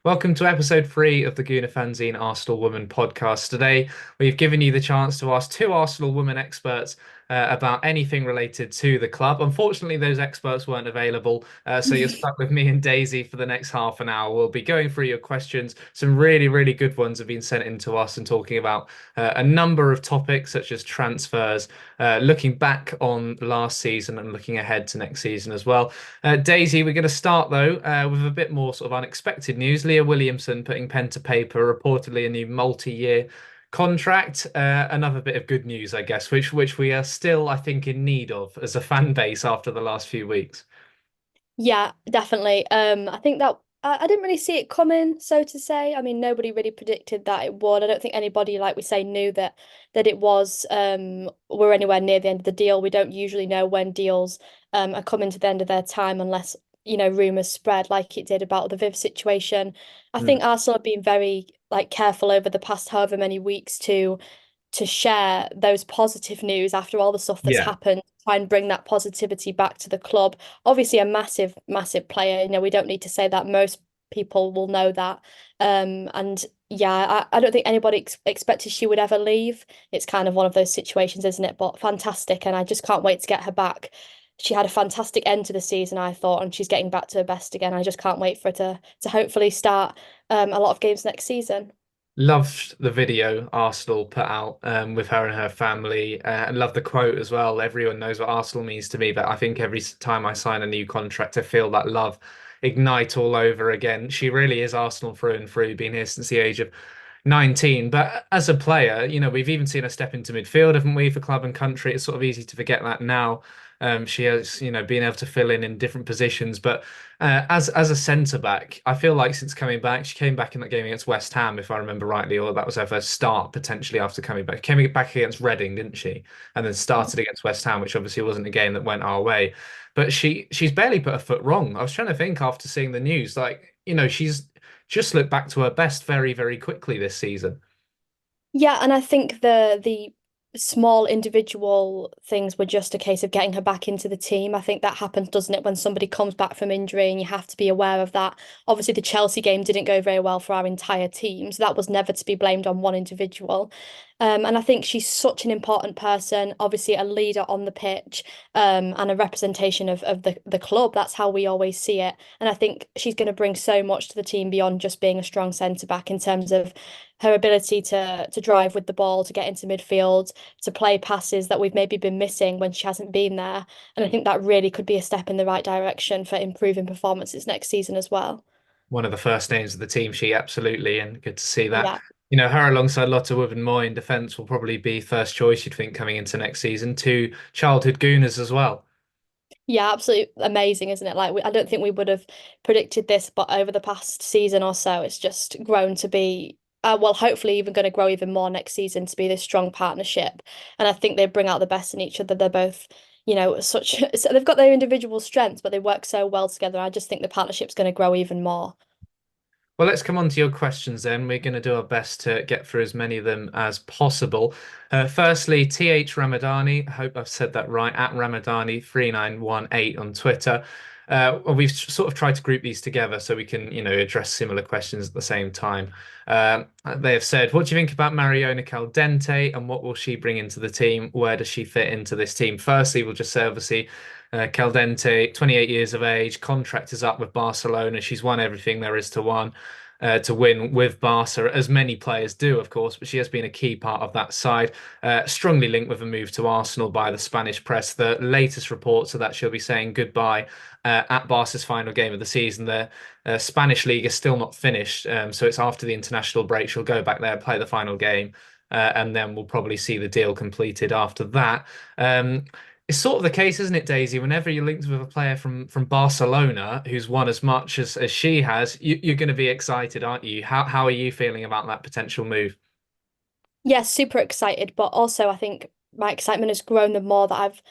Welcome to episode 3 of the Gooner Fanzine Arsenal Woman podcast. Today, we've given you the chance to ask two Arsenal women experts about anything related to the club. Unfortunately, those experts weren't available, so you're stuck with me and Daisy for the next half an hour. We'll be going through your questions. Some really, really good ones have been sent in to us and talking about a number of topics such as transfers, looking back on last season and looking ahead to next season as well. Daisy, we're going to start though with a bit more sort of unexpected news. Leah Williamson putting pen to paper, reportedly a new multi-year contract. Another bit of good news, I guess, which we are still, I think, in need of as a fan base after the last few weeks. Yeah, definitely. I think that I didn't really see it coming, so to say. I mean, nobody really predicted that it would. I don't think anybody, like we say, knew that it was we're anywhere near the end of the deal. We don't usually know when deals are coming to the end of their time unless, rumors spread like it did about the Viv situation. I Mm. think Arsenal have been very careful over the past however many weeks to share those positive news after all the stuff that's Yeah. happened, try and bring that positivity back to the club. Obviously, a massive, massive player. We don't need to say that. Most people will know that. And yeah, I don't think anybody expected she would ever leave. It's kind of one of those situations, isn't it? But fantastic, and I just can't wait to get her back. She had a fantastic end to the season, I thought, and she's getting back to her best again. I just can't wait for her to hopefully start a lot of games next season. Loved the video Arsenal put out with her and her family, and love the quote as well. Everyone knows what Arsenal means to me, but I think every time I sign a new contract, I feel that love ignite all over again. She really is Arsenal through and through, been here since the age of 19. But as a player, we've even seen her step into midfield, haven't we, for club and country? It's sort of easy to forget that now. She has, been able to fill in different positions. But as a centre back, I feel like since coming back, she came back in that game against West Ham, if I remember rightly, or that was her first start potentially after coming back. Came back against Reading, didn't she? And then started against West Ham, which obviously wasn't a game that went our way. But she's barely put a foot wrong. I was trying to think after seeing the news, like, she's just looked back to her best very, very quickly this season. Yeah, and I think the small individual things were just a case of getting her back into the team. I think that happens, doesn't it, when somebody comes back from injury and you have to be aware of that. Obviously, the Chelsea game didn't go very well for our entire team, so that was never to be blamed on one individual. And I think she's such an important person, obviously a leader on the pitch, and a representation of the club. That's how we always see it. And I think she's going to bring so much to the team beyond just being a strong centre back in terms of her ability to drive with the ball, to get into midfield, to play passes that we've maybe been missing when she hasn't been there. And I think that really could be a step in the right direction for improving performances next season as well. One of the first names of the team sheet, absolutely, and good to see that. Yeah. Her alongside Lotte Wubben-Moy in defence will probably be first choice, you'd think, coming into next season. Two childhood Gooners as well. Yeah, absolutely amazing, isn't it? I don't think we would have predicted this, but over the past season or so, it's just grown to be, well, hopefully even going to grow even more next season to be this strong partnership. And I think they bring out the best in each other. They're both, such, so they've got their individual strengths, but they work so well together. I just think the partnership's going to grow even more. Well, let's come on to your questions then. We're going to do our best to get through as many of them as possible. Firstly, TH Ramadani, I hope I've said that right, at Ramadani3918 on Twitter. Well, we've sort of tried to group these together so we can, address similar questions at the same time. They have said, what do you think about Mariona Caldentey and what will she bring into the team? Where does she fit into this team? Firstly, we'll just say, obviously, Caldente, 28 years of age, contract is up with Barcelona. She's won everything there is to win with Barca, as many players do, of course, but she has been a key part of that side. Strongly linked with a move to Arsenal by the Spanish press. The latest reports are that she'll be saying goodbye at Barca's final game of the season. The Spanish league is still not finished, so it's after the international break. She'll go back there, play the final game, and then we'll probably see the deal completed after that. It's sort of the case, isn't it, Daisy? Whenever you're linked with a player from Barcelona who's won as much as she has, you're going to be excited, aren't you? How are you feeling about that potential move? Yeah, super excited, but also I think my excitement has grown the more that I've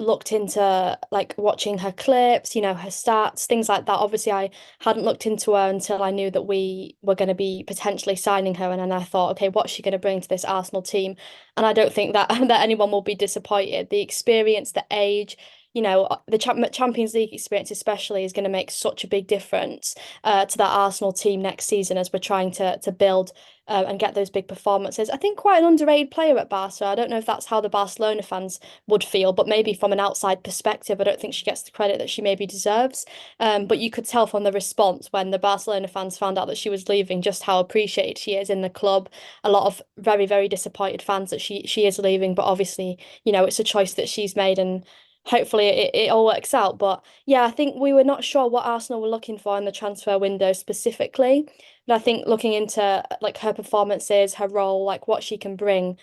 looked into watching her clips, her stats, things like that. Obviously, I hadn't looked into her until I knew that we were going to be potentially signing her, and then I thought, okay, what's she going to bring to this Arsenal team? And I don't think that that anyone will be disappointed. The experience, the age, the Champions League experience especially is going to make such a big difference to that Arsenal team next season as we're trying to build and get those big performances. I think quite an underrated player at Barca. I don't know if that's how the Barcelona fans would feel, but maybe from an outside perspective, I don't think she gets the credit that she maybe deserves. But you could tell from the response when the Barcelona fans found out that she was leaving just how appreciated she is in the club. A lot of very, very disappointed fans that she is leaving, but obviously, it's a choice that she's made and hopefully it all works out. But yeah, I think we were not sure what Arsenal were looking for in the transfer window specifically. But I think looking into like her performances, her role, like what she can bring,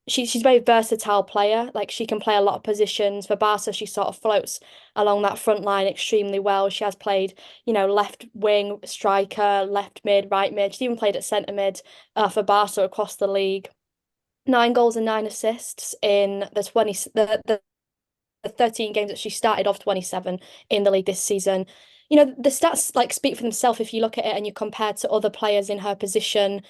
she's a very versatile player. Like she can play a lot of positions. For Barca, she sort of floats along that front line extremely well. She has played, left wing, striker, left mid, right mid. She's even played at centre mid for Barca across the league. 9 goals and 9 assists in the 13 games that she started off 27 in the league this season. The stats like speak for themselves if you look at it and you compare to other players in her position.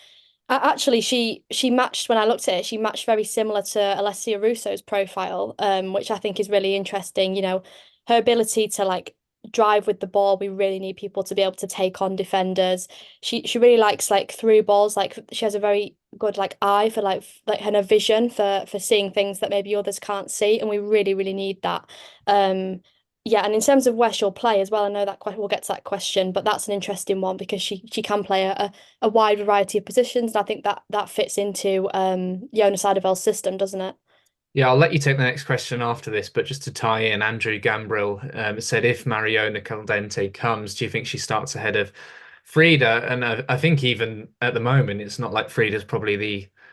Actually, she matched when I looked at it, she matched very similar to Alessia Russo's profile, which I think is really interesting. Her ability to like drive with the ball. We really need people to be able to take on defenders. She really likes like through balls. Like she has a very good like eye for like her vision for seeing things that maybe others can't see, and we really really need that. Yeah, and in terms of where she'll play as well, I know that we'll get to that question, but that's an interesting one because she can play a wide variety of positions, and I think that fits into Jonas Eidevall's system, doesn't it? Yeah, I'll let you take the next question after this, but just to tie in, Andrew Gambrill said if Mariona Caldentey comes, do you think she starts ahead of Frida? And I think even at the moment, it's not like Frida's probably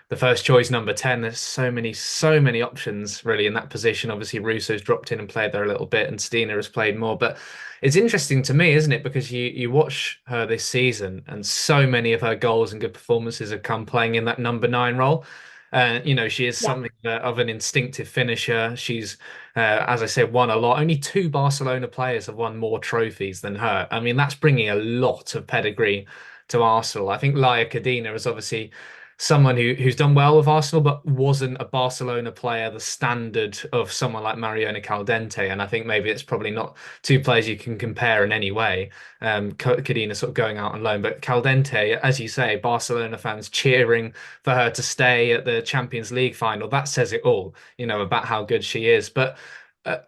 the first choice number 10. There's so many options really in that position. Obviously, Russo's dropped in and played there a little bit, and Stina has played more. But it's interesting to me, isn't it? Because you watch her this season, and so many of her goals and good performances have come playing in that number 9 role. She is Yeah. something of an instinctive finisher. She's, as I said, won a lot. Only two Barcelona players have won more trophies than her. I mean, that's bringing a lot of pedigree to Arsenal. I think Laia Cadena is obviously someone who's done well with Arsenal, but wasn't a Barcelona player the standard of someone like Mariona Caldentey. And I think maybe it's probably not two players you can compare in any way. Cadena sort of going out on loan, but Caldentey, as you say, Barcelona fans cheering for her to stay at the Champions League final. That says it all, about how good she is. But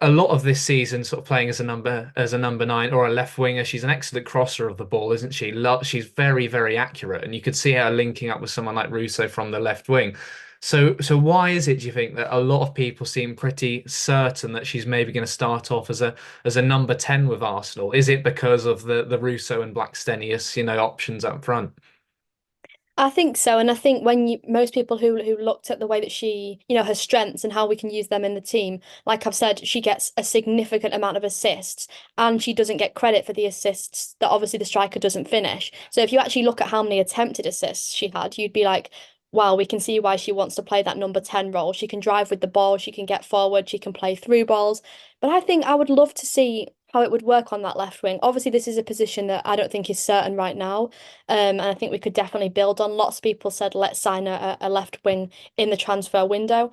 a lot of this season, sort of playing as a number 9 or a left winger, she's an excellent crosser of the ball, isn't she? She's very, very accurate, and you could see her linking up with someone like Russo from the left wing. So why is it, do you think, that a lot of people seem pretty certain that she's maybe going to start off as a number 10 with Arsenal? Is it because of the Russo and Blackstenius, options up front? I think so, and I think when most people who looked at the way that she, her strengths and how we can use them in the team, like I've said, she gets a significant amount of assists, and she doesn't get credit for the assists that obviously the striker doesn't finish. So if you actually look at how many attempted assists she had, you'd be like, wow, we can see why she wants to play that number 10 role. She can drive with the ball, she can get forward, she can play through balls. But I think I would love to see how it would work on that left wing. Obviously, this is a position that I don't think is certain right now. And I think we could definitely build on. Lots of people said let's sign a left wing in the transfer window.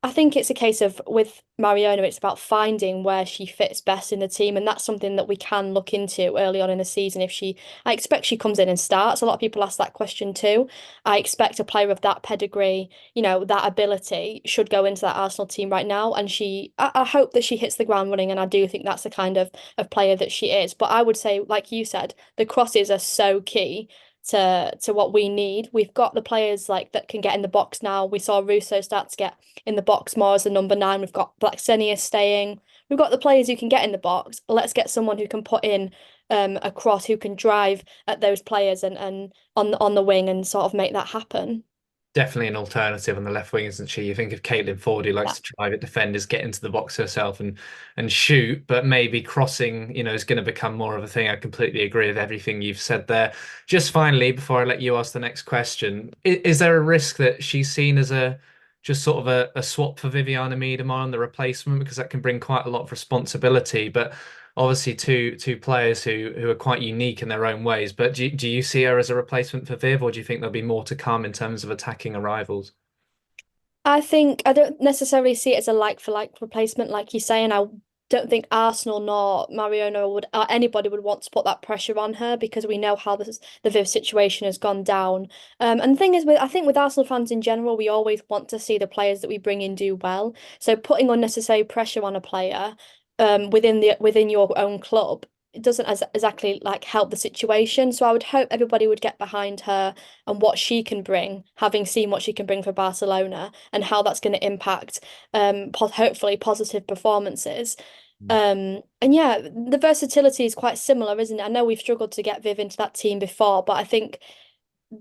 I think it's a case of with Mariona, it's about finding where she fits best in the team, and that's something that we can look into early on in the season. I expect she comes in and starts. A lot of people ask that question too. I expect a player of that pedigree, that ability should go into that Arsenal team right now, and I hope that she hits the ground running, and I do think that's the kind of player that she is. But I would say, like you said, the crosses are so key to what we need. We've got the players like that can get in the box now. We saw Russo start to get in the box more as a number 9. We've got Blackstenia staying. We've got the players who can get in the box. Let's get someone who can put in a cross, who can drive at those players and on the wing and sort of make that happen. Definitely an alternative on the left wing, isn't she? You think of Caitlin Ford, who likes Yeah. to drive at defenders, get into the box herself and shoot, but maybe crossing, is going to become more of a thing. I completely agree with everything you've said there. Just finally, before I let you ask the next question, is there a risk that she's seen as a just sort of a swap for Viviana Miedema, the replacement, because that can bring quite a lot of responsibility, but obviously two players who are quite unique in their own ways. But do you see her as a replacement for Viv, or do you think there'll be more to come in terms of attacking arrivals? I think I don't necessarily see it as a like for like replacement, like you say, and I don't think Arsenal nor Mariona would or anybody would want to put that pressure on her because we know how the Viv situation has gone down. And the thing is, I think with Arsenal fans in general, we always want to see the players that we bring in do well. So putting unnecessary pressure on a player, within your own club, it doesn't exactly like help the situation. So I would hope everybody would get behind her and what she can bring, having seen what she can bring for Barcelona and how that's going to impact hopefully positive performances. And yeah, the versatility is quite similar, isn't it? I know we've struggled to get Viv into that team before, but I think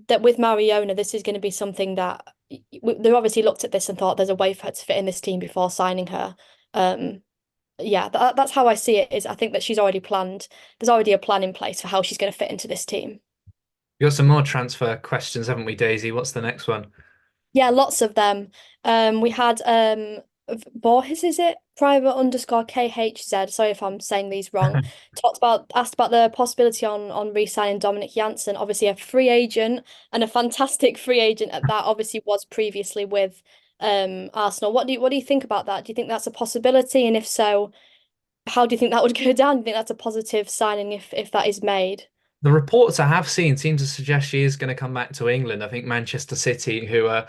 that with Mariona, this is going to be something that they obviously looked at this and thought there's a way for her to fit in this team before signing her. Um, yeah, that's how I see it, is I think that she's already planned, there's already a plan in place for how she's going to fit into this team. You got some more transfer questions, haven't we, Daisy? What's the next one? Yeah, lots of them. We had Borges, is it? Private underscore KHZ. Sorry if I'm saying these wrong. Asked about the possibility on re-signing Dominic Janssen. Obviously a free agent and a fantastic free agent at that. Obviously was previously with Arsenal. What do you think about that? Do you think that's a possibility? And if so, how do you think that would go down? Do you think that's a positive signing if that is made? The reports I have seen seem to suggest she is going to come back to England. I think Manchester City, who are,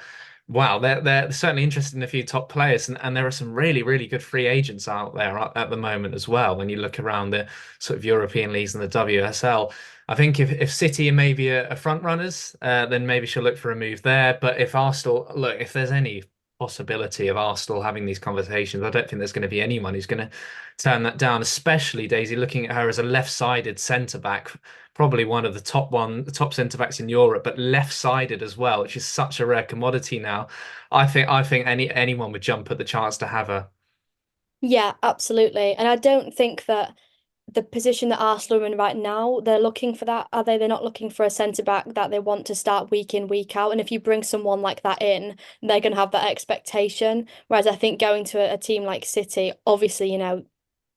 wow, they're certainly interested in a few top players, and there are some really, really good free agents out there at the moment as well. When you look around the sort of European leagues and the WSL, I think if City are maybe a front runners, then maybe she'll look for a move there. But if Arsenal, look, if there's any possibility of Arsenal having these conversations, I don't think there's going to be anyone who's going to turn that down, especially Daisy looking at her as a left-sided centre back, probably one of the top centre backs in Europe, but left-sided as well, which is such a rare commodity now. I think anyone would jump at the chance to have her. Yeah, absolutely. And I don't think that the position that Arsenal are in right now, they're looking for that, are they? They're not looking for a centre back that they want to start week in, week out. And if you bring someone like that in, they're going to have that expectation. Whereas I think going to a team like City, obviously,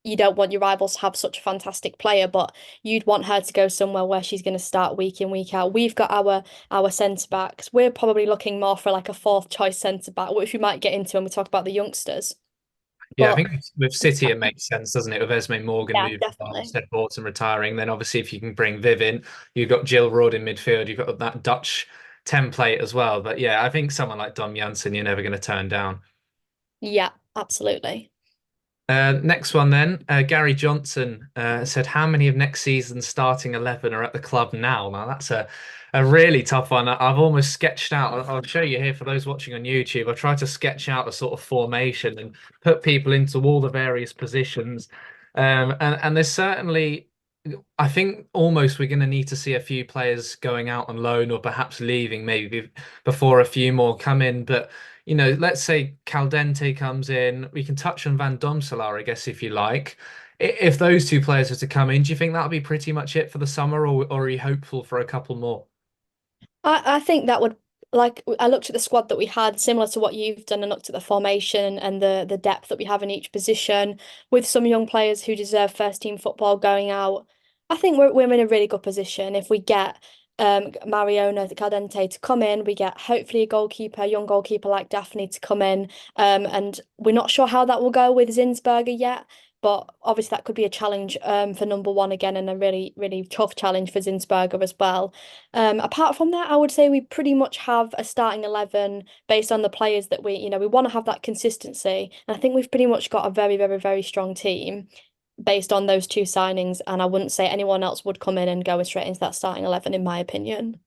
you don't want your rivals to have such a fantastic player, but you'd want her to go somewhere where she's going to start week in, week out. We've got our centre backs. We're probably looking more for like a fourth choice centre back, which we might get into when we talk about the youngsters. Yeah, I But think with City it makes sense, doesn't it? With Esme Morgan yeah, moving on, definitely. Seth Boughton retiring, then obviously if you can bring Viv in, you've got Jill Roord in midfield, you've got that Dutch template as well. But yeah, I think someone like Dom Janssen you're never going to turn down. Yeah, absolutely. Next one then, Gary Johnson said, how many of next season's starting 11 are at the club now? Now that's a really tough one. I've almost sketched out, I'll show you here for those watching on YouTube. I tried to sketch out a sort of formation and put people into all the various positions. And there's certainly, I think almost we're going to need to see a few players going out on loan or perhaps leaving maybe before a few more come in. But let's say Caldentey comes in. We can touch on Van Domselaar, I guess, if you like. If those two players are to come in, do you think that'll be pretty much it for the summer, or are you hopeful for a couple more? I think that would, like, I looked at the squad that we had, similar to what you've done, and looked at the formation and the depth that we have in each position, with some young players who deserve first team football going out. I think we're in a really good position if we get Mariona Caldentey to come in. We get hopefully a goalkeeper, a young goalkeeper like Daphne to come in. And we're not sure how that will go with Zinsberger yet. But obviously that could be a challenge for number one again, and a really, really tough challenge for Zinsberger as well. Apart from that, I would say we pretty much have a starting 11 based on the players that we want to have that consistency. And I think we've pretty much got a very, very, very strong team based on those two signings. And I wouldn't say anyone else would come in and go straight into that starting 11, in my opinion.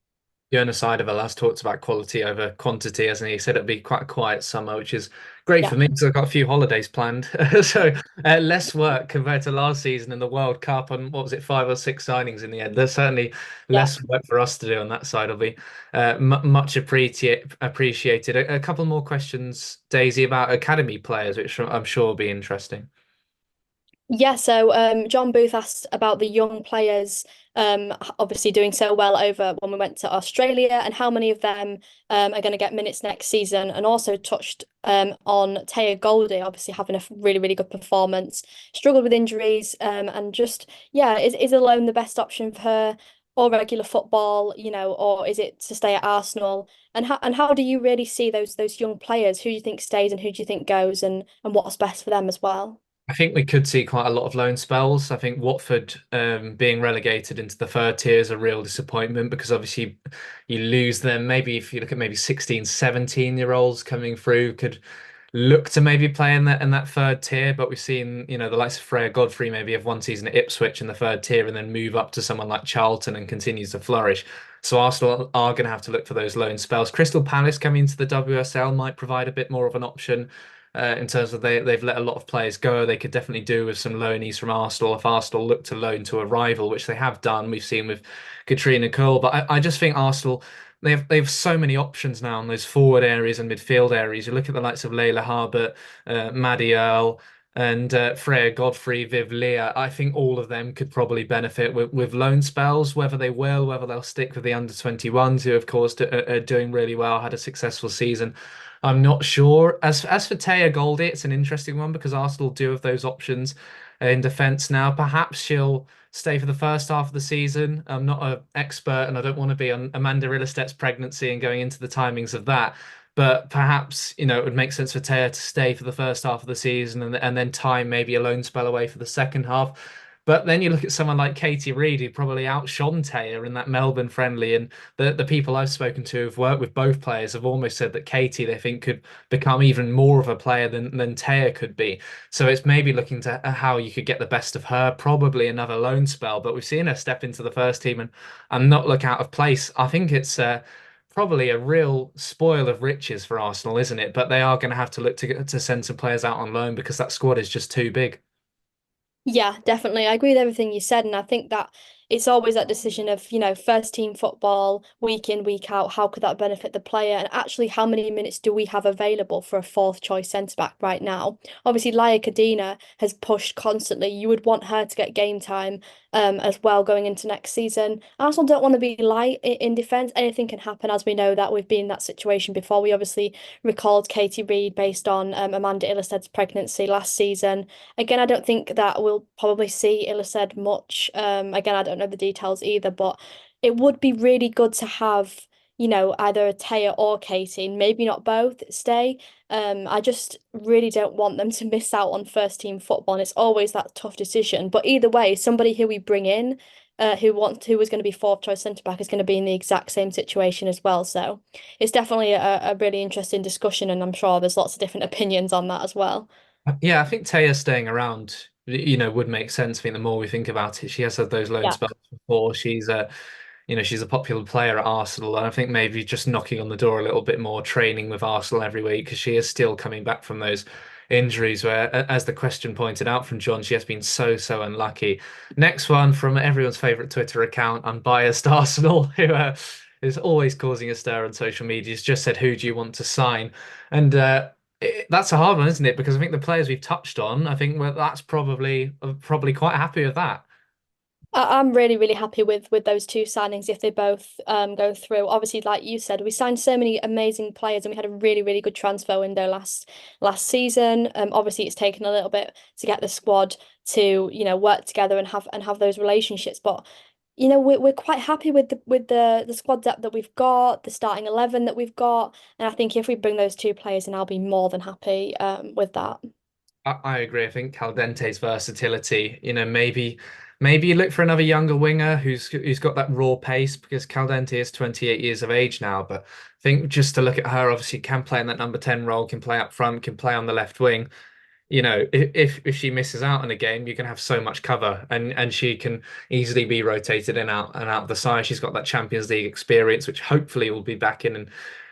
Jonas Seidevel has talked about quality over quantity, hasn't he? He said it'd be quite a quiet summer, which is great Yeah. for me because I've got a few holidays planned. So less work compared to last season in the World Cup, and what was it, 5 or 6 signings in the end? There's certainly Yeah. less work for us to do on that side. Will be much appreciated. A couple more questions, Daisy, about academy players, which I'm sure will be interesting. Yeah, so John Booth asked about the young players obviously doing so well over when we went to Australia, and how many of them are going to get minutes next season, and also touched on Taya Goldie obviously having a really, really good performance, struggled with injuries, and just, yeah, is a loan the best option for her, or regular football, or is it to stay at Arsenal? And how do you really see those young players? Who do you think stays and who do you think goes, and what's best for them as well? I think we could see quite a lot of loan spells. I think Watford being relegated into the third tier is a real disappointment because obviously you lose them. Maybe if you look at maybe 16, 17-year-olds coming through could look to maybe play in that third tier, but we've seen, the likes of Freya Godfrey maybe have one season at Ipswich in the third tier and then move up to someone like Charlton and continues to flourish. So Arsenal are going to have to look for those loan spells. Crystal Palace coming into the WSL might provide a bit more of an option in terms of they've let a lot of players go. They could definitely do with some loanees from Arsenal if Arsenal look to loan to a rival, which they have done. We've seen with Katrina Cole, but I just think Arsenal they have so many options now in those forward areas and midfield areas. You look at the likes of Layla Harbert, Maddie Earl, and Freya Godfrey, Viv Leah. I think all of them could probably benefit with loan spells. Whether they'll stick with the under 21s, who of course are doing really well, had a successful season. I'm not sure. As for Taya Goldie, it's an interesting one because Arsenal do have those options in defence now. Perhaps she'll stay for the first half of the season. I'm not an expert and I don't want to be on Amanda Illistet's pregnancy and going into the timings of that. But perhaps, it would make sense for Taya to stay for the first half of the season and then time maybe a loan spell away for the second half. But then you look at someone like Katie Reid, who probably outshone Taya in that Melbourne friendly. And the people I've spoken to who've worked with both players have almost said that Katie, they think, could become even more of a player than Taya could be. So it's maybe looking to how you could get the best of her, probably another loan spell. But we've seen her step into the first team and not look out of place. I think it's probably a real spoil of riches for Arsenal, isn't it? But they are going to have to look to send some players out on loan because that squad is just too big. Yeah, definitely. I agree with everything you said, and I think that it's always that decision of, first team football, week in, week out, how could that benefit the player? And actually, how many minutes do we have available for a fourth choice centre back right now? Obviously, Leah Cadena has pushed constantly. You would want her to get game time as well going into next season. Arsenal don't want to be light in defence. Anything can happen, as we know that we've been in that situation before. We obviously recalled Katie Reid based on Amanda Illistead's pregnancy last season. Again, I don't think that we'll probably see Illiced much. Again, I don't know the details either, but it would be really good to have, either a Taya or Katie, maybe not both, stay. I just really don't want them to miss out on first team football, and it's always that tough decision. But either way, somebody who we bring in, who was going to be fourth choice centre back is going to be in the exact same situation as well. So it's definitely a really interesting discussion, and I'm sure there's lots of different opinions on that as well. Yeah, I think Taya staying around, would make sense. I think the more we think about it, she has had those loan Yeah. spells before. She's a popular player at Arsenal, and I think maybe just knocking on the door a little bit more, training with Arsenal every week because she is still coming back from those injuries. Where, as the question pointed out from John, she has been so unlucky. Next one from everyone's favorite Twitter account, Unbiased Arsenal, who is always causing a stir on social media. Has just said, "Who do you want to sign?" And that's a hard one, isn't it? Because I think the players we've touched on, I think that's probably quite happy with that. I'm really, really happy with those two signings if they both go through. Obviously, like you said, we signed so many amazing players and we had a really, really good transfer window last season. Obviously it's taken a little bit to get the squad to, work together and have those relationships. But we're quite happy with the squad depth that we've got, the starting 11 that we've got. And I think if we bring those two players in, I'll be more than happy with that. I agree. I think Caldente's versatility, maybe you look for another younger winger who's got that raw pace because Caldente is 28 years of age now. But I think just to look at her, obviously can play in that number 10 role, can play up front, can play on the left wing. If she misses out on a game, you can have so much cover and she can easily be rotated in out of the side. She's got that Champions League experience, which hopefully will be back in and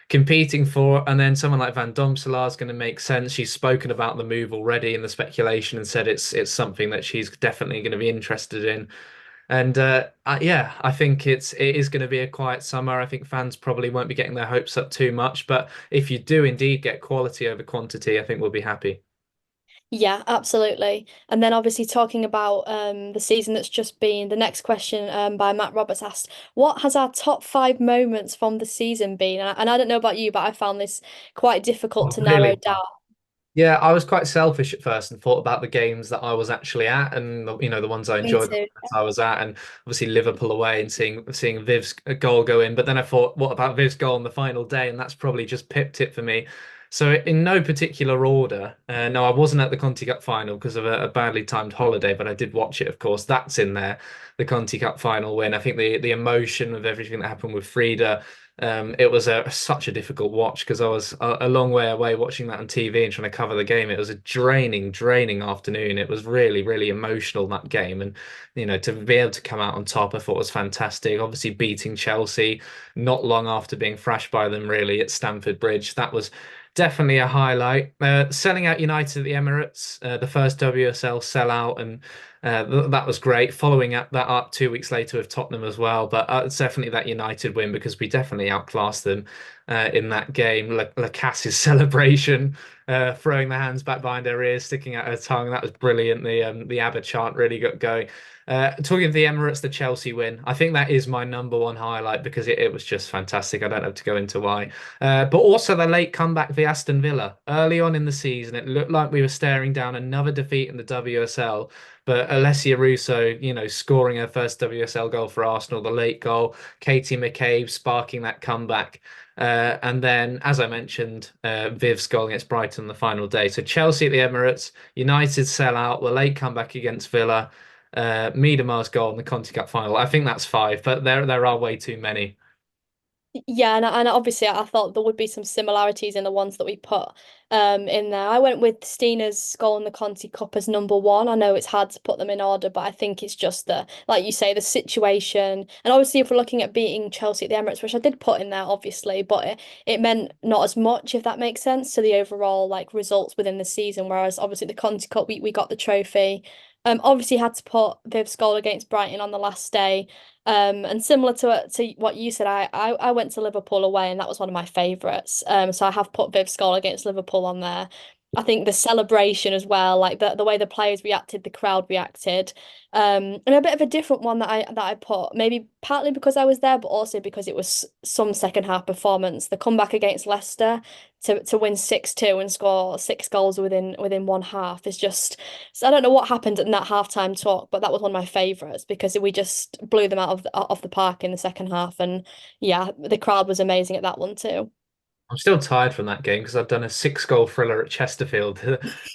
competing for. And then someone like Van Domselaar is going to make sense. She's spoken about the move already in the speculation and said it's something that she's definitely going to be interested in. And yeah, I think it is going to be a quiet summer. I think fans probably won't be getting their hopes up too much, but if you do indeed get quality over quantity, I think we'll be happy. Yeah, absolutely. And then obviously talking about the season that's just been, the next question by Matt Roberts asked, what has our top five moments from the season been? And I don't know about you, but I found this quite difficult Oh, to narrow really? down. Yeah, I was quite selfish at first and thought about the games that I was actually at and the ones I Me enjoyed the too. ones I was at and obviously Liverpool away and seeing Viv's goal go in. But then I thought, what about Viv's goal on the final day? And that's probably just pipped it for me. So in no particular order. No, I wasn't at the Conti Cup final because of a badly timed holiday, but I did watch it, of course. That's in there, the Conti Cup final win. I think the emotion of everything that happened with Frida, it was such a difficult watch because I was a long way away watching that on TV and trying to cover the game. It was a draining afternoon. It was really emotional, that game, and to be able to come out on top, I thought was fantastic. Obviously beating Chelsea not long after being thrashed by them really at Stamford Bridge. That was definitely a highlight. Selling out United at the Emirates, the first WSL sellout, and that was great. Following that up 2 weeks later with Tottenham as well, but it's definitely that United win because we definitely outclassed them in that game. Lacass's celebration, throwing the hands back behind her ears, sticking out her tongue, that was brilliant. The ABBA chant really got going. Talking of the Emirates, the Chelsea win, I think that is my number one highlight because it was just fantastic. I don't have to go into why. But also the late comeback via Aston Villa. Early on in the season, it looked like we were staring down another defeat in the WSL. But Alessia Russo, scoring her first WSL goal for Arsenal, the late goal, Katie McCabe sparking that comeback. And then, as I mentioned, Viv's goal against Brighton on the final day. So Chelsea at the Emirates, United sell out, the late comeback against Villa, Miedemar's goal in the Conti Cup final. I think that's five, but there are way too many. Yeah, and obviously I thought there would be some similarities in the ones that we put in there. I went with Stina's goal in the Conti Cup as number one. I know it's hard to put them in order, but I think it's just the, like you say, the situation. And obviously if we're looking at beating Chelsea at the Emirates, which I did put in there obviously, but it meant not as much, if that makes sense, to the overall like results within the season. Whereas obviously the Conti Cup we got the trophy. Obviously had to put Viv's goal against Brighton on the last day. And similar to what you said, I went to Liverpool away, and that was one of my favourites. So I have put Viv's goal against Liverpool on there. I think the celebration as well, like the way the players reacted, the crowd reacted, and a bit of a different one that I put, maybe partly because I was there, but also because it was some second half performance. The comeback against Leicester to win 6-2 and score six goals within one half is just. So I don't know what happened in that halftime talk, but that was one of my favourites because we just blew them out of the park in the second half, and yeah, the crowd was amazing at that one too. I'm still tired from that game because I've done a six-goal thriller at Chesterfield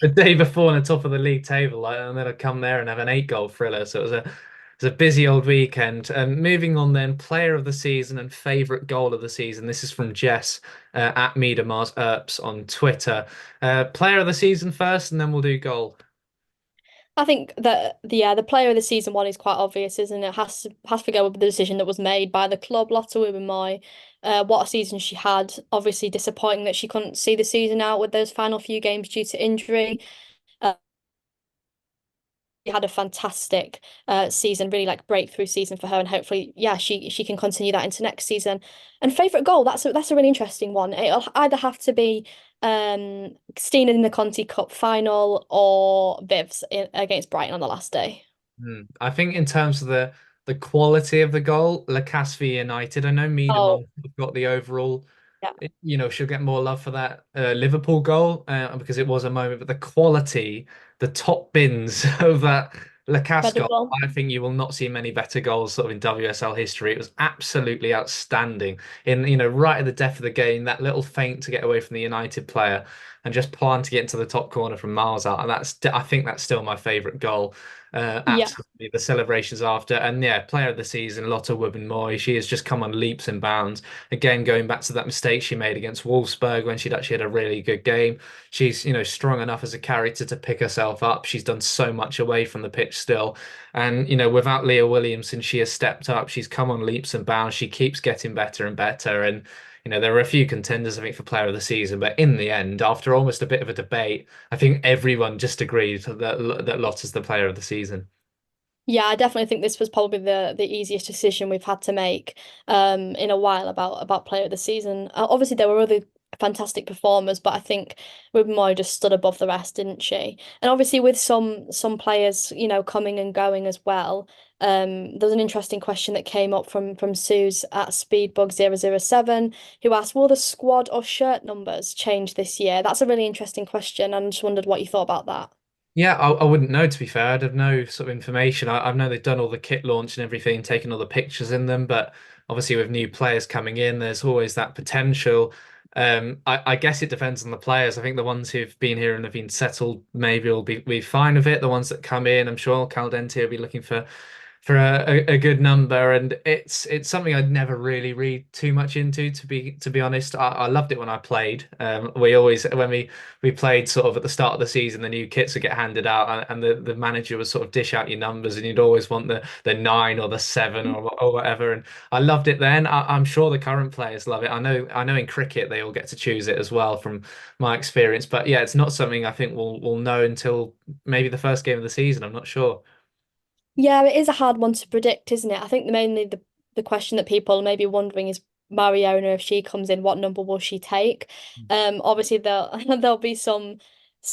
the day before on the top of the league table, and then I'd come there and have an eight-goal thriller. So it was a busy old weekend. And moving on then, player of the season and favourite goal of the season. This is from Jess at Mars Earps on Twitter. Player of the season first, and then we'll do goal. I think that the player of the season one is quite obvious, isn't it? Has to go with the decision that was made by the club. Lotta Wubben-Moy, what a season she had. Obviously disappointing that she couldn't see the season out with those final few games due to injury. Uh, she had a fantastic season, really like breakthrough season for her, and hopefully, yeah, she can continue that into next season. And favorite goal, that's a really interesting one. It'll either have to be Stina in the Conti Cup final or Viv's against Brighton on the last day. I think in terms of the quality of the goal, Lacasse v United. I know Oh, Miedema got the overall. yeah, She'll get more love for that Liverpool goal because it was a moment, but the quality, the top bins of that Lacasse goal, incredible. I think you will not see many better goals sort of in WSL history. It was absolutely outstanding right at the depth of the game, that little feint to get away from the United player and just planting it into the top corner from miles out. And I think that's still my favourite goal. Yeah. Absolutely, the celebrations after, and yeah, player of the season, Lotta Wubben-Moy. She has just come on leaps and bounds. Again, going back to that mistake she made against Wolfsburg when she'd actually had a really good game. She's, strong enough as a character to pick herself up. She's done so much away from the pitch still. And, without Leah Williamson, she has stepped up. She's come on leaps and bounds. She keeps getting better and better. And, there were a few contenders, I think, for player of the season. But in the end, after almost a bit of a debate, I think everyone just agreed that Lotta's the player of the season. Yeah, I definitely think this was probably the easiest decision we've had to make in a while about player of the season. Obviously there were other fantastic performers, but I think Ruben just stood above the rest, didn't she? And obviously with some players, coming and going as well. There's an interesting question that came up from Suze at Speedbug007, who asked, will the squad or shirt numbers change this year? That's a really interesting question, and I just wondered what you thought about that. Yeah, I wouldn't know, to be fair. I'd have no sort of information. I know they've done all the kit launch and everything, taken all the pictures in them, but obviously with new players coming in, there's always that potential. I guess it depends on the players. I think the ones who've been here and have been settled maybe will be fine with it. The ones that come in, I'm sure Caldentey will be looking for a good number, and it's something I'd never really read too much into, to be honest. I loved it when I played. We always when we played sort of at the start of the season, the new kits would get handed out, and the manager would sort of dish out your numbers, and you'd always want the 9 or the 7 or whatever. And I loved it then. I'm sure the current players love it. I know in cricket they all get to choose it as well from my experience. But yeah, it's not something I think we'll know until maybe the first game of the season. I'm not sure. Yeah, it is a hard one to predict, isn't it? I think mainly the question that people may be wondering is Mariona, if she comes in, what number will she take? Obviously there'll be some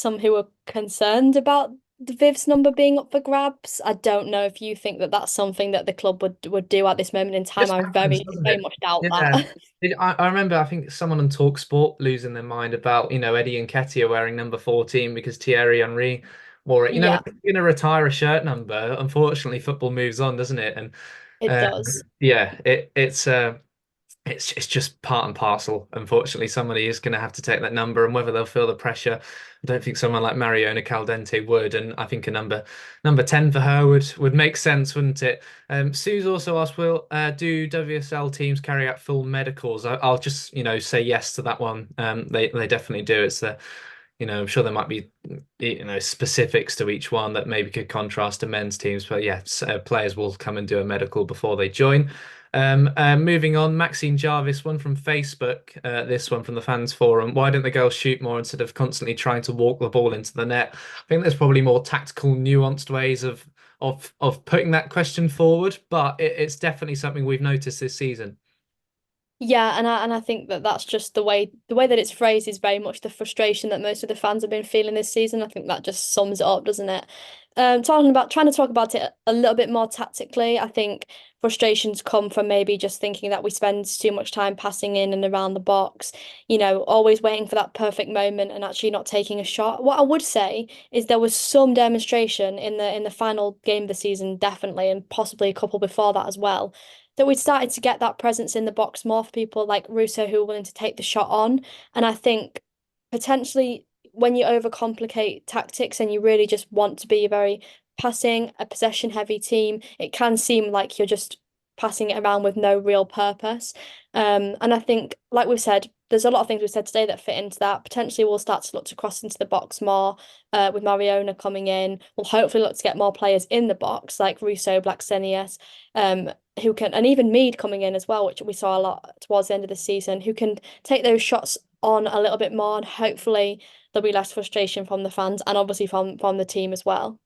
who are concerned about the Viv's number being up for grabs. I don't know if you think that that's something that the club would do at this moment in time. Just I happens, doesn't very it? much doubt Yeah. that. I remember, I think someone on TalkSport losing their mind about, Eddie and Nketiah wearing number 14 because Thierry Henry wore it. Yeah, If you're going to retire a shirt number, unfortunately, football moves on, doesn't it? And it does. yeah, it's just part and parcel. Unfortunately, somebody is going to have to take that number, and whether they'll feel the pressure, I don't think someone like Mariona Caldentey would. And I think a number 10 for her would make sense, wouldn't it? Sue's also asked, will do WSL teams carry out full medicals? I'll just say yes to that one. They definitely do. It's the I'm sure there might be specifics to each one that maybe could contrast to men's teams, but yeah, players will come and do a medical before they join. Moving on, Maxine Jarvis, one from Facebook, this one from the fans forum. Why don't the girls shoot more instead of constantly trying to walk the ball into the net? I think there's probably more tactical, nuanced ways of putting that question forward, but it's definitely something we've noticed this season. Yeah, and I think that that's just the way that it's phrased is very much the frustration that most of the fans have been feeling this season. I think that just sums it up, doesn't it? Trying to talk about it a little bit more tactically, I think frustrations come from maybe just thinking that we spend too much time passing in and around the box, always waiting for that perfect moment and actually not taking a shot. What I would say is there was some demonstration in the final game of the season, definitely, and possibly a couple before that as well, that we started to get that presence in the box more for people like Russo who are willing to take the shot on. And I think potentially when you overcomplicate tactics and you really just want to be a very passing, a possession heavy team, it can seem like you're just passing it around with no real purpose. And I think, like we've said, there's a lot of things we've said today that fit into that. Potentially, we'll start to look to cross into the box more with Mariona coming in. We'll hopefully look to get more players in the box, like Russo, Blacksenius, who can, and even Mead coming in as well, which we saw a lot towards the end of the season, who can take those shots on a little bit more, and hopefully there'll be less frustration from the fans and obviously from the team as well.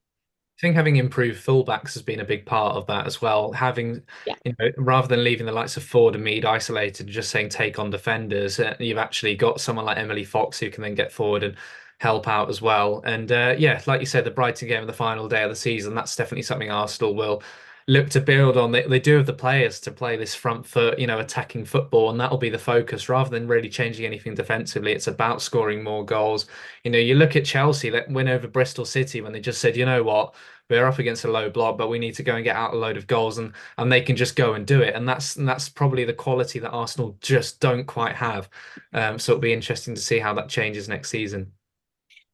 I think having improved fullbacks has been a big part of that as well. Having, Yeah. rather than leaving the likes of Ford and Mead isolated, just saying take on defenders, you've actually got someone like Emily Fox who can then get forward and help out as well. And yeah, like you said, the Brighton game of the final day of the season, that's definitely something Arsenal will look to build on. They do have the players to play this front foot, attacking football, and that'll be the focus rather than really changing anything defensively. It's about scoring more goals. You look at Chelsea that win over Bristol City when they just said, you know what, we're up against a low block, but we need to go and get out a load of goals, and they can just go and do it. And that's probably the quality that Arsenal just don't quite have. So it'll be interesting to see how that changes next season.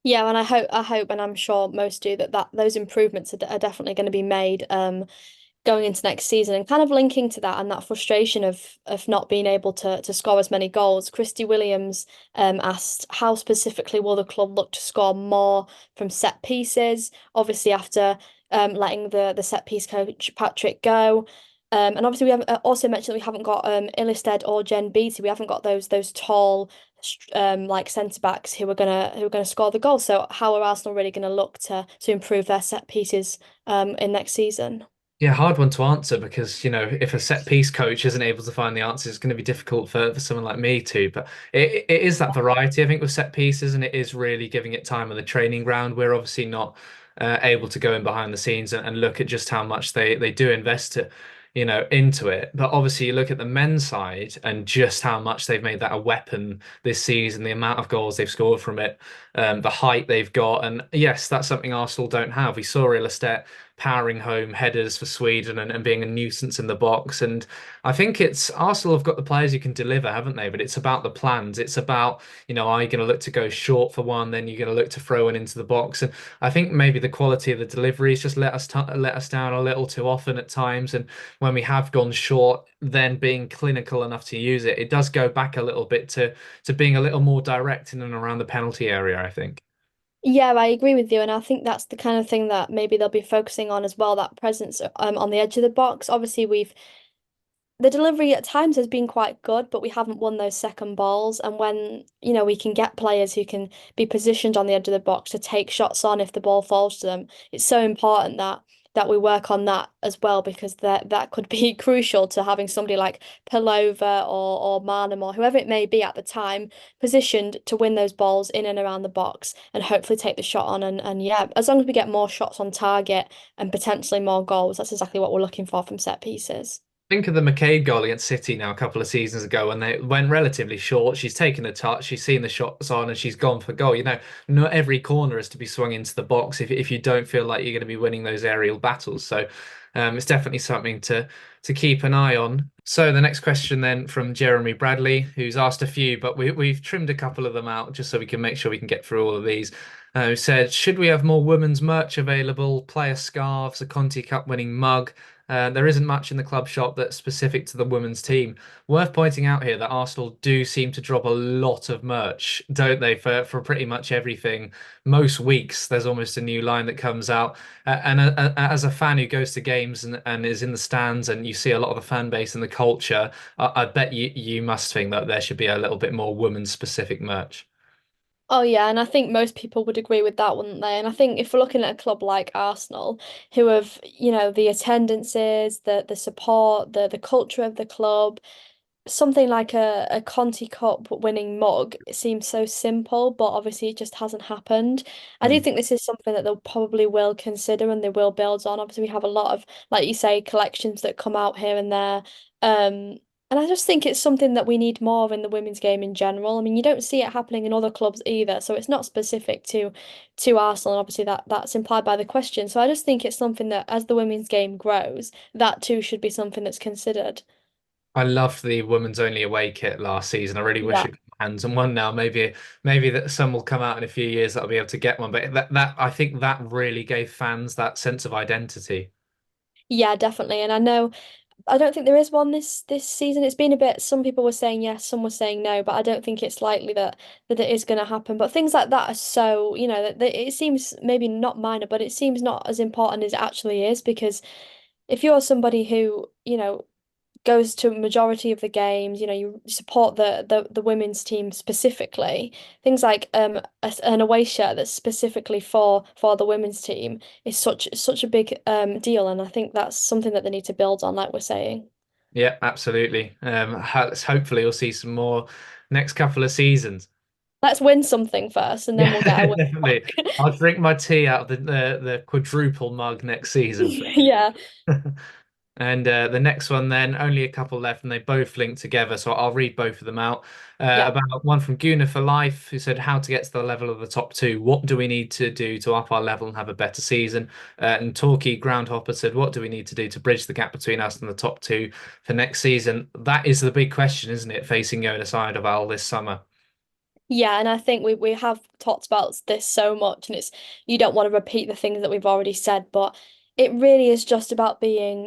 Yeah, and I hope, and I'm sure most do that those improvements are definitely going to be made going into next season, and kind of linking to that and that frustration of not being able to score as many goals. Christy Williams asked how specifically will the club look to score more from set pieces, obviously after letting the set piece coach Patrick go. And obviously we have also mentioned that we haven't got Ilestead or Jen Beattie. We haven't got those tall like centre backs who are gonna score the goal. So how are Arsenal really gonna look to improve their set pieces in next season? Yeah, hard one to answer because, if a set piece coach isn't able to find the answers, it's going to be difficult for someone like me to. But it is that variety, I think, with set pieces, and it is really giving it time on the training ground. We're obviously not able to go in behind the scenes and look at just how much they do invest into it. But obviously, you look at the men's side and just how much they've made that a weapon this season, the amount of goals they've scored from it, the height they've got. And yes, that's something Arsenal don't have. We saw Ilestedt powering home headers for Sweden and being a nuisance in the box. And I think it's Arsenal have got the players who can deliver, haven't they? But it's about the plans. It's about, are you going to look to go short for one, then you're going to look to throw one into the box. And I think maybe the quality of the deliveries just let us down a little too often at times. And when we have gone short, then being clinical enough to use it, it does go back a little bit to being a little more direct in and around the penalty area, I think. Yeah, I agree with you, and I think that's the kind of thing that maybe they'll be focusing on as well, that presence on the edge of the box. Obviously, we've the delivery at times has been quite good, but we haven't won those second balls. And when, we can get players who can be positioned on the edge of the box to take shots on if the ball falls to them, it's so important that we work on that as well, because that could be crucial to having somebody like Pelova or Marnham or whoever it may be at the time positioned to win those balls in and around the box and hopefully take the shot on. And yeah, as long as we get more shots on target and potentially more goals, that's exactly what we're looking for from set pieces. Think of the McCabe goal against City now a couple of seasons ago when they went relatively short. She's taken a touch, she's seen the shots on, and she's gone for goal. Not every corner is to be swung into the box if you don't feel like you're going to be winning those aerial battles. So it's definitely something to keep an eye on. So the next question then from Jeremy Bradley, who's asked a few, but we've trimmed a couple of them out just so we can make sure we can get through all of these. Who said, should we have more women's merch available, player scarves, a Conti Cup winning mug? There isn't much in the club shop that's specific to the women's team. Worth pointing out here that Arsenal do seem to drop a lot of merch, don't they, for pretty much everything. Most weeks, there's almost a new line that comes out. And as a fan who goes to games and is in the stands and you see a lot of the fan base and the culture, I bet you must think that there should be a little bit more women's specific merch. Oh yeah, and I think most people would agree with that, wouldn't they? And I think if we're looking at a club like Arsenal, who have, the attendances, the support, the culture of the club, something like a Conti Cup winning mug, it seems so simple, but obviously it just hasn't happened. I do Hmm. think this is something that they'll probably will consider and they will build on. Obviously, we have a lot of, like you say, collections that come out here and there. And I just think it's something that we need more of in the women's game in general. I mean, you don't see it happening in other clubs either, so it's not specific to Arsenal, and obviously that's implied by the question. So I just think it's something that as the women's game grows, that too should be something that's considered. I loved the women's only away kit last season. I really wish Yeah. it got my hands on one now. Maybe that some will come out in a few years that I'll be able to get one. But that I think that really gave fans that sense of identity. Yeah, definitely. And I don't think there is one this season. It's been a bit, some people were saying yes, some were saying no, but I don't think it's likely that it is going to happen. But things like that are so, that it seems maybe not minor, but it seems not as important as it actually is, because if you're somebody who, goes to a majority of the games, you support the women's team specifically. Things like an away shirt that's specifically for the women's team is such a big deal, and I think that's something that they need to build on, like we're saying. Yeah, absolutely. Hopefully we'll see some more next couple of seasons. Let's win something first, and then Yeah, we'll get away definitely. back. I'll drink my tea out of the quadruple mug next season for Yeah, you. And the next one, then, only a couple left, and they both link together. So I'll read both of them out. yeah. About one from Guna for Life, who said, how to get to the level of the top two. What do we need to do to up our level and have a better season? And Torquay Groundhopper said, what do we need to do to bridge the gap between us and the top two for next season? That is the big question, isn't it, facing Yona side of Al this summer? Yeah, and I think we have talked about this so much, and it's you don't want to repeat the things that we've already said, but it really is just about being,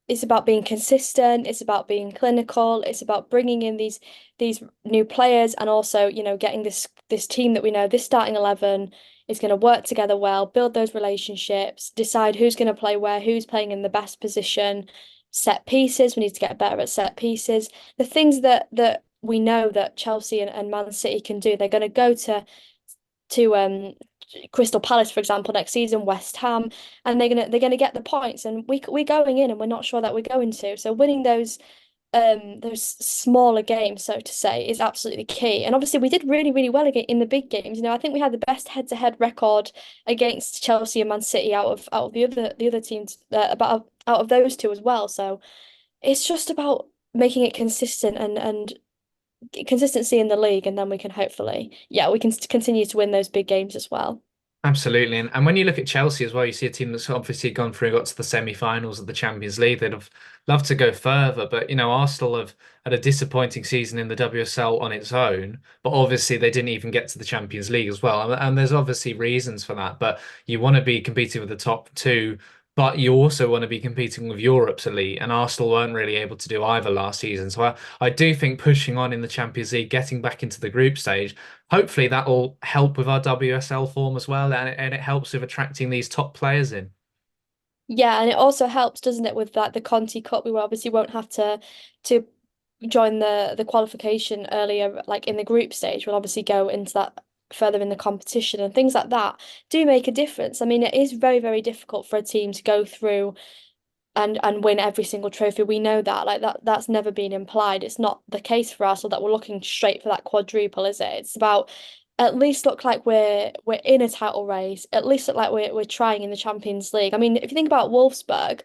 it's about being consistent, it's about being clinical, it's about bringing in these new players, and also, getting this team that we know, this starting 11 is going to work together well, build those relationships, decide who's going to play where, who's playing in the best position, set pieces, we need to get better at set pieces, the things that we know that Chelsea and Man City can do. They're going to go to Crystal Palace, for example, next season, West Ham, and they're gonna get the points. And we're going in, and we're not sure that we're going to. So winning those smaller games, so to say, is absolutely key. And obviously, we did really really well again in the big games. I think we had the best head-to-head record against Chelsea and Man City out of the other teams, about out of those two as well. So it's just about making it consistent and consistency in the league, and then we can hopefully, yeah, we can continue to win those big games as well. Absolutely. And when you look at Chelsea as well, you see a team that's obviously gone through, got to the semi-finals of the Champions League. They'd have loved to go further, but Arsenal have had a disappointing season in the WSL on its own. But obviously they didn't even get to the Champions League as well. And there's obviously reasons for that. But you want to be competing with the top two, but you also want to be competing with Europe's elite. And Arsenal weren't really able to do either last season. So I do think pushing on in the Champions League, getting back into the group stage, hopefully that will help with our WSL form as well, and it helps with attracting these top players in. Yeah, and it also helps, doesn't it, with like the Conti Cup, we obviously won't have to join the qualification earlier, like in the group stage. We'll obviously go into that further in the competition, and things like that do make a difference. I mean, it is very, very difficult for a team to go through and win every single trophy. We know that. Like that's never been implied. It's not the case for us, so that we're looking straight for that quadruple, is it? It's about at least look like we're in a title race, at least look like we're trying in the Champions League. I mean, if you think about Wolfsburg,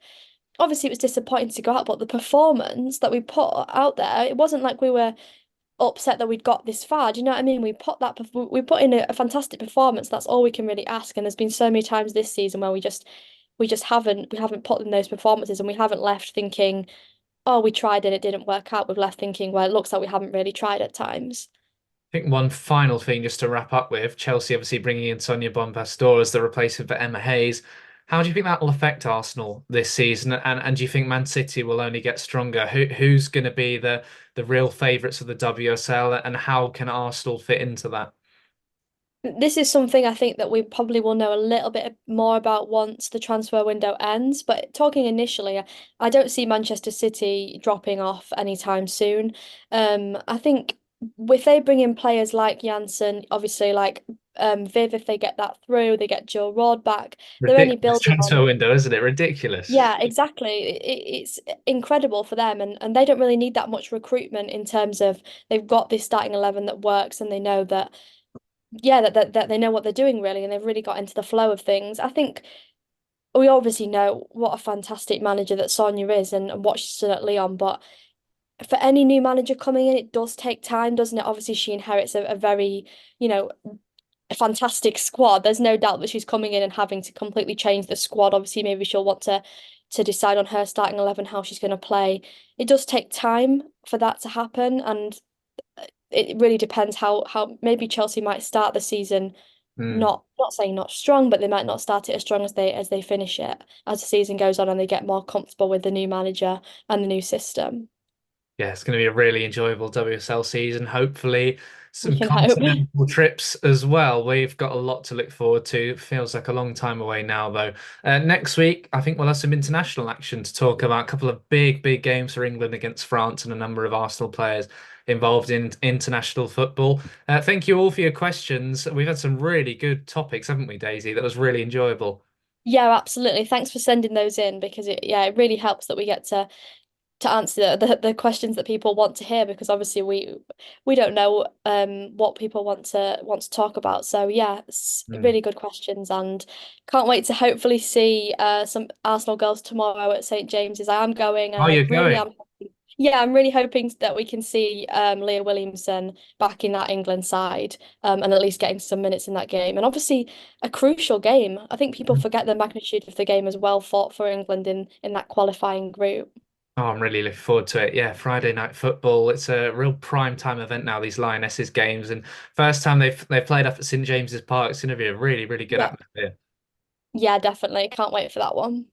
obviously it was disappointing to go out, but the performance that we put out there, it wasn't like we were upset that we'd got this far. Do you know what I mean? We put in a fantastic performance. That's all we can really ask. And there's been so many times this season where we just haven't put in those performances, and we haven't left thinking, oh, we tried and it didn't work out. We've left thinking, well, it looks like we haven't really tried at times. I think one final thing just to wrap up with, Chelsea obviously bringing in Sonia Bonpastor as the replacement for Emma Hayes. How do you think that will affect Arsenal this season? And do you think Man City will only get stronger? Who's going to be the real favourites of the WSL, and how can Arsenal fit into that? This is something I think that we probably will know a little bit more about once the transfer window ends. But talking initially, I don't see Manchester City dropping off anytime soon. I think if they bring in players like Janssen, obviously like Viv, if they get that through, they get Joe Rod back, they're only Ridiculous building transfer on. window, isn't it? Ridiculous. Yeah, exactly. It's incredible for them, and they don't really need that much recruitment in terms of they've got this starting 11 that works, and they know that yeah, that they know what they're doing really, and they've really got into the flow of things. I think we obviously know what a fantastic manager that Sonia is, and what she's done at Lyon, but for any new manager coming in, it does take time, doesn't it? Obviously, she inherits a very, you know, a fantastic squad. There's no doubt that she's coming in and having to completely change the squad. Obviously, maybe she'll want to decide on her starting 11, how she's going to play. It does take time for that to happen, and it really depends how maybe Chelsea might start the season Hmm. not saying not strong, but they might not start it as strong as they finish it as the season goes on and they get more comfortable with the new manager and the new system. Yeah, it's going to be a really enjoyable WSL season. Hopefully, We some can hope. continental trips as well. We've got a lot to look forward to. Feels like a long time away now, though. Next week, I think we'll have some international action to talk about. A couple of big games for England against France, and a number of Arsenal players involved in international football. Thank you all for your questions. We've had some really good topics, haven't we, Daisy? That was really enjoyable. Yeah, absolutely. Thanks for sending those in because it really helps that we get to answer the questions that people want to hear because obviously we don't know what people want to talk about. So yeah, it's Hmm. really good questions and can't wait to hopefully see some Arsenal girls tomorrow at St James's. I am going and Oh, I you're really going. am yeah, I'm really hoping that we can see Leah Williamson back in that England side and at least getting some minutes in that game. And obviously a crucial game. I think people forget the magnitude of the game as well for England in that qualifying group. Oh, I'm really looking forward to it. Yeah, Friday night football. It's a real prime time event now, these Lionesses games. And first time they've played up at St James's Park. It's going to be a really good Yeah. atmosphere. Yeah, definitely. Can't wait for that one.